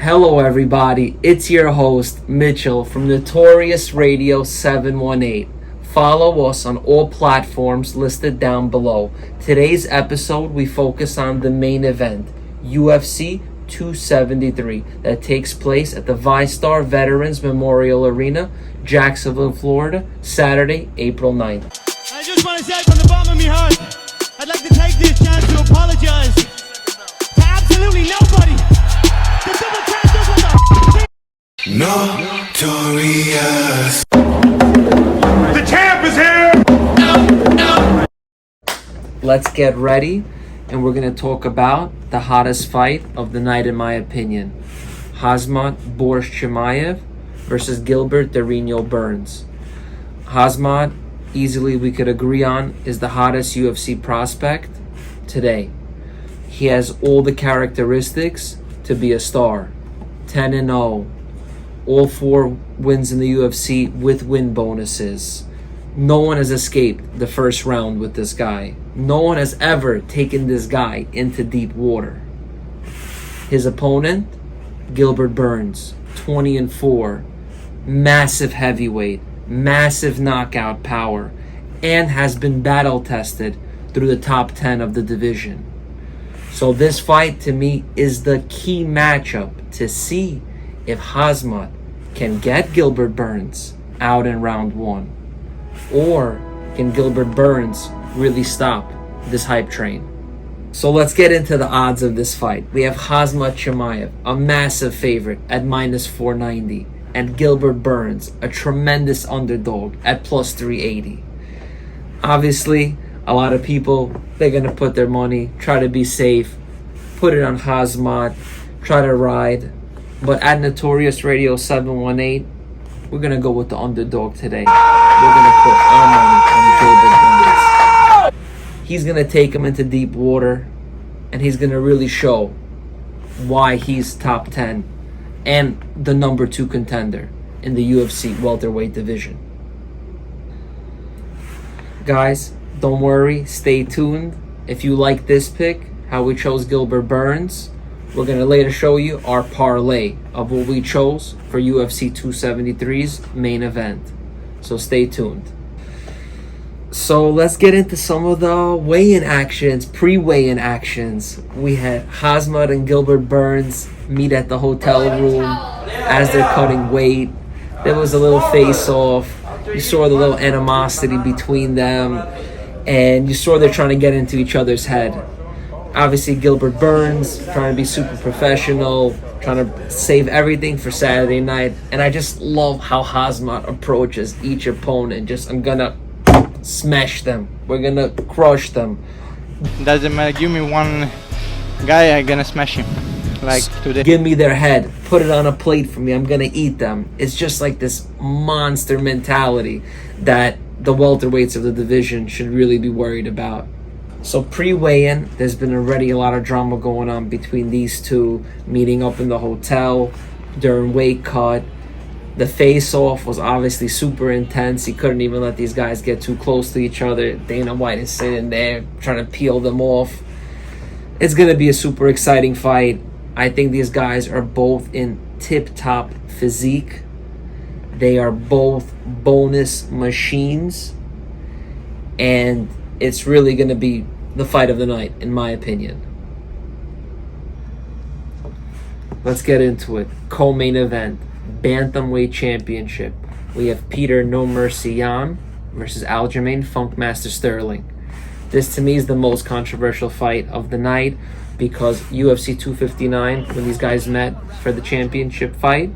Hello everybody, it's your host Mitchell from Notorious Radio 718. Follow us on all platforms listed down below. Today's episode we focus on the main event, UFC 273, that takes place at the VyStar Veterans Memorial Arena, Jacksonville, Florida, Saturday, April 9th. I just want to say from the bottom of my heart, I'd like to take this chance to apologize to absolutely nobody. The double champ does what the Notorious. The champ is here! Let's get ready, and we're going to talk about the hottest fight of the night in my opinion. Khamzat Chimaev versus Gilbert Darino Burns. Khamzat, easily we could agree on, is the hottest UFC prospect today. He has all the characteristics to be a star. 10-0, all 4 wins in the UFC with win bonuses. No one has escaped the first round with this guy. No one has ever taken this guy into deep water. His opponent, Gilbert Burns, 20-4, massive heavyweight, massive knockout power, and has been battle tested through the top 10 of the division. So this fight to me is the key matchup to see if Khamzat can get Gilbert Burns out in round 1, or can Gilbert Burns really stop this hype train. So let's get into the odds of this fight. We have Khamzat Chimaev, a massive favorite at -490, and Gilbert Burns, a tremendous underdog at +380. Obviously, a lot of people, they're going to put their money, try to be safe, put it on Khamzat, try to ride. But at Notorious Radio 718, we're going to go with the underdog today. We're going to put our money on Gilbert Burns. He's going to take him into deep water, and he's going to really show why he's top 10 and the number 2 contender in the UFC welterweight division. Guys, don't worry, stay tuned. If you like this pick, how we chose Gilbert Burns, we're going to later show you our parlay of what we chose for UFC 273's main event. So stay tuned. So let's get into some of the weigh-in actions, pre-weigh-in actions. We had Khamzat and Gilbert Burns meet at the hotel room as they're cutting weight. There was a little face-off. You saw the little animosity between them, and you saw they're trying to get into each other's head. Obviously, Gilbert Burns trying to be super professional, trying to save everything for Saturday night. And I just love how Khamzat approaches each opponent. I'm gonna smash them. We're gonna crush them. Doesn't matter. Give me one guy, I'm gonna smash him. Like today. Give me their head. Put it on a plate for me. I'm gonna eat them. It's just like this monster mentality that the welterweights of the division should really be worried about. So pre-weigh-in, there's been already a lot of drama going on between these two, meeting up in the hotel during weight cut. The face-off was obviously super intense. He couldn't even let these guys get too close to each other. Dana White is sitting there trying to peel them off. It's going to be a super exciting fight. I think these guys are both in tip-top physique. They are both bonus machines. And it's really going to be the fight of the night, in my opinion. Let's get into it. Co-main event, Bantamweight Championship. We have Peter No Mercy Yan versus Aljamain Funkmaster Sterling. This, to me, is the most controversial fight of the night because UFC 259, when these guys met for the championship fight,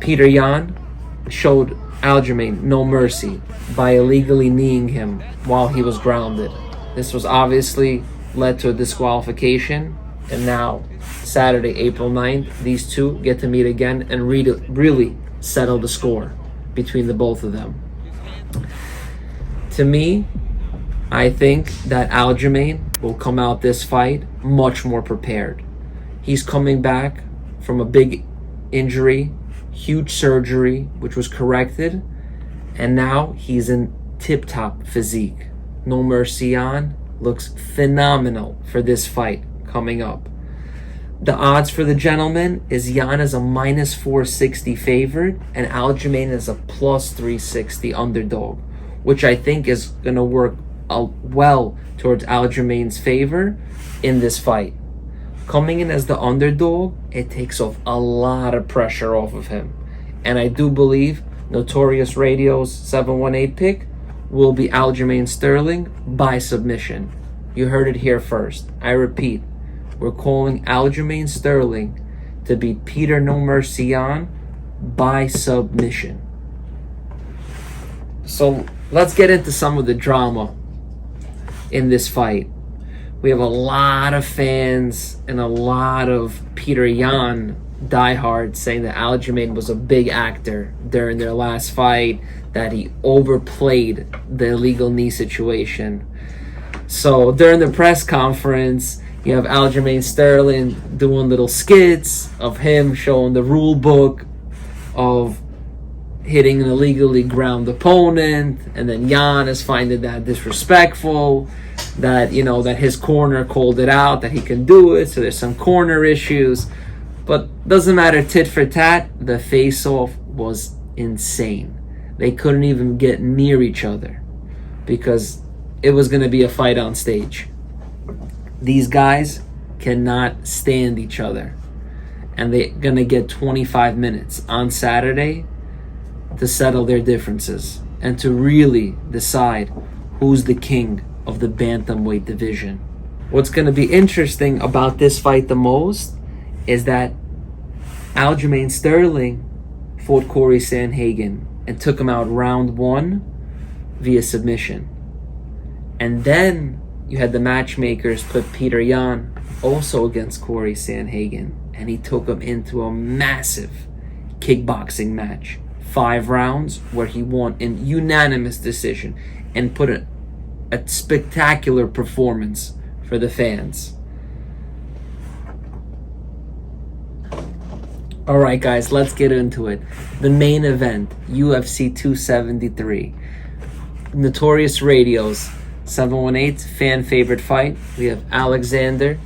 Peter Yan showed Aljamain no mercy by illegally kneeing him while he was grounded. This was obviously led to a disqualification, and now Saturday, April 9th, these two get to meet again and really settle the score between the both of them. To me, I think that Aljamain will come out this fight much more prepared. He's coming back from a big injury, huge surgery, which was corrected, and now he's in tip-top physique. No Mercy On looks phenomenal for this fight coming up. The odds for the gentleman is Jan is a minus 460 favorite and Aljamain is a plus 360 underdog, which I think is going to work well towards Aljamain's favor in this fight. Coming in as the underdog, it takes off a lot of pressure off of him. And I do believe Notorious Radio's 718 pick will be Aljamain Sterling by submission. You heard it here first. I repeat, we're calling Aljamain Sterling to beat Peter No Mercy Yan by submission. So let's get into some of the drama in this fight. We have a lot of fans and a lot of Peter Yan diehards saying that Aljamain was a big actor during their last fight, that he overplayed the illegal knee situation. So during the press conference, you have Aljamain Sterling doing little skits of him showing the rule book of hitting an illegally ground opponent, and then Jan is finding that disrespectful, that, you know, that his corner called it out, that he can do it, so there's some corner issues. But doesn't matter, tit for tat, the face-off was insane. They couldn't even get near each other because it was going to be a fight on stage. These guys cannot stand each other, and they're going to get 25 minutes on Saturday to settle their differences and to really decide who's the king of the bantamweight division. What's going to be interesting about this fight the most is that Aljamain Sterling fought Corey Sandhagen and took him out round 1 via submission. And then you had the matchmakers put Peter Yan also against Corey Sandhagen, and he took him into a massive kickboxing match. 5 rounds where he won in unanimous decision and put a spectacular performance for the fans. Alright guys, let's get into it. The main event, UFC 273. Notorious Radio's 718 fan favorite fight. We have Alexander,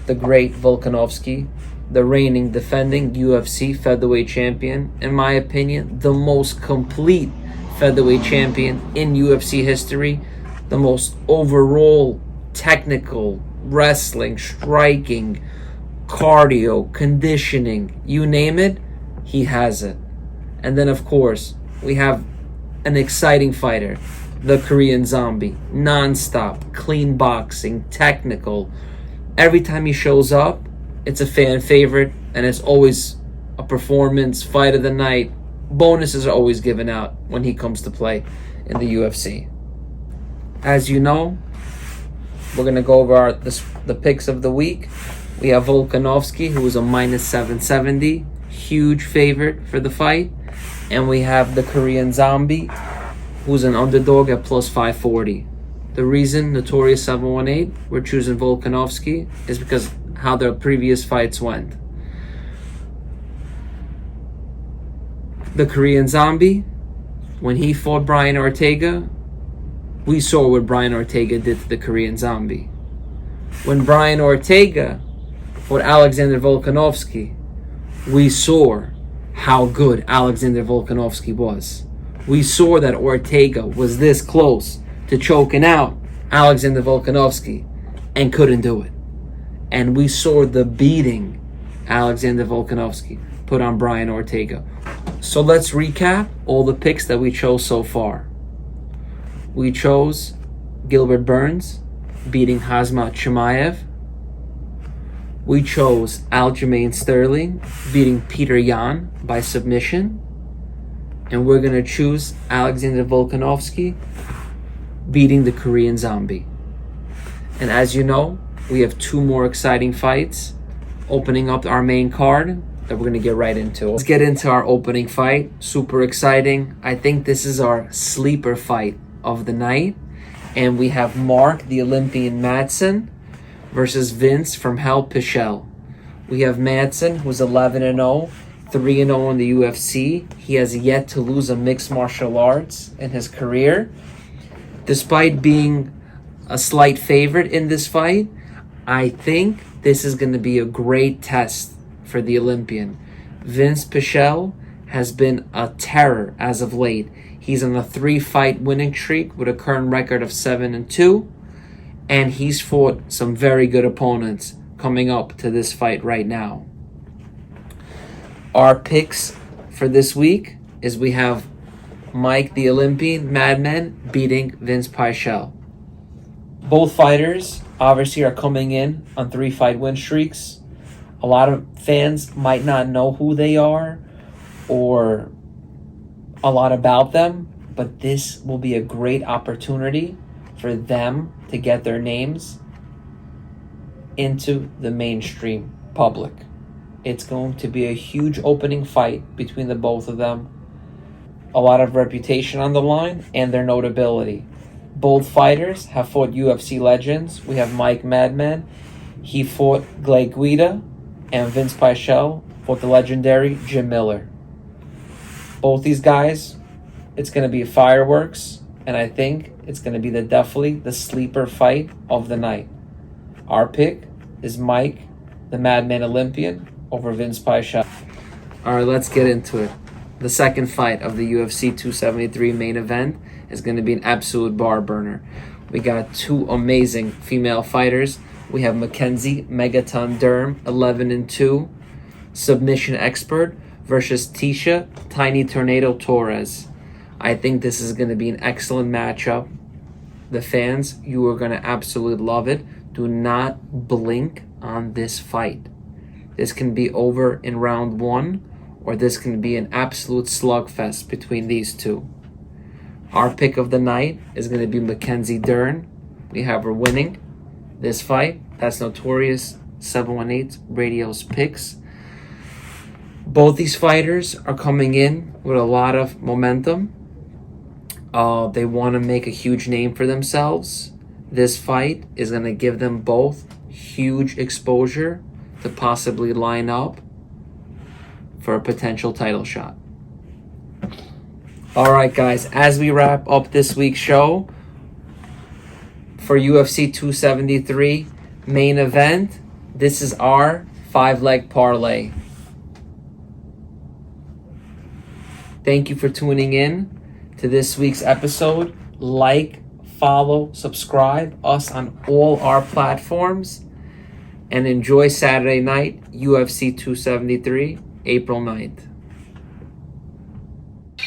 the great Volkanovski, the reigning defending UFC featherweight champion. In my opinion, the most complete featherweight champion in UFC history. The most overall technical, wrestling, striking, cardio, conditioning, you name it, he has it. And then of course, we have an exciting fighter, the Korean Zombie. Non-stop, clean boxing, technical. Every time he shows up, it's a fan favorite, and it's always a performance, fight of the night. Bonuses are always given out when he comes to play in the UFC. As you know, we're going to go over the picks of the week. We have Volkanovski, who is a minus 770, huge favorite for the fight. And we have the Korean Zombie, who's an underdog at plus 540. The reason Notorious 718 we're choosing Volkanovski is because how their previous fights went. The Korean Zombie, when he fought Brian Ortega, we saw what Brian Ortega did to the Korean Zombie. When Brian Ortega fought Alexander Volkanovski, we saw how good Alexander Volkanovski was. We saw that Ortega was this close to choking out Alexander Volkanovski and couldn't do it. And we saw the beating Alexander Volkanovski put on Brian Ortega. So let's recap all the picks that we chose so far. We chose Gilbert Burns beating Khamzat Chimaev. We chose Aljamain Sterling beating Peter Yan by submission. And we're going to choose Alexander Volkanovski beating the Korean Zombie. And as you know, we have 2 more exciting fights opening up our main card that we're going to get right into. Let's get into our opening fight. Super exciting. I think this is our sleeper fight of the night. And we have Mark, the Olympian Madsen, versus Vince from Hell Pichel. We have Madsen, who's 11-0, 3-0 in the UFC. He has yet to lose a mixed martial arts in his career. Despite being a slight favorite in this fight, I think This is going to be a great test for the Olympian. Vince Pichel has been a terror as of late. He's on a 3-fight winning streak with a current record of 7-2, and he's fought some very good opponents coming up to this fight right now. Our picks for this week is we have Mike the Olympian Madman beating Vince Pichel. Both fighters obviously are coming in on 3-fight win streaks. A lot of fans might not know who they are or a lot about them, but this will be a great opportunity for them to get their names into the mainstream public. It's going to be a huge opening fight between the both of them. A lot of reputation on the line and their notability. Both fighters have fought UFC legends. We have Mike Madman. He fought Clay Guida, and Vince Pichel fought the legendary Jim Miller. Both these guys, it's going to be fireworks, and I think it's going to be definitely the sleeper fight of the night. Our pick is Mike, the Madman Olympian, over Vince Pichel. All right, let's get into it. The second fight of the UFC 273 main event is going to be an absolute bar burner. We got two amazing female fighters. We have Mackenzie Megaton Durham, 11-2, submission expert, versus Tisha Tiny Tornado Torres. I think this is going to be an excellent matchup. The fans, you are going to absolutely love it. Do not blink on this fight. This can be over in round 1, or this can be an absolute slugfest between these two. Our pick of the night is going to be Mackenzie Dern. We have her winning this fight. That's Notorious 718 Radio's picks. Both these fighters are coming in with a lot of momentum. They want to make a huge name for themselves. This fight is going to give them both huge exposure to possibly line up for a potential title shot. All right, guys, as we wrap up this week's show for UFC 273 main event, this is our 5-leg parlay. Thank you for tuning in to this week's episode. Like, follow, subscribe us on all our platforms, and enjoy Saturday night, UFC 273, April 9th.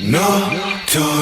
Notorious.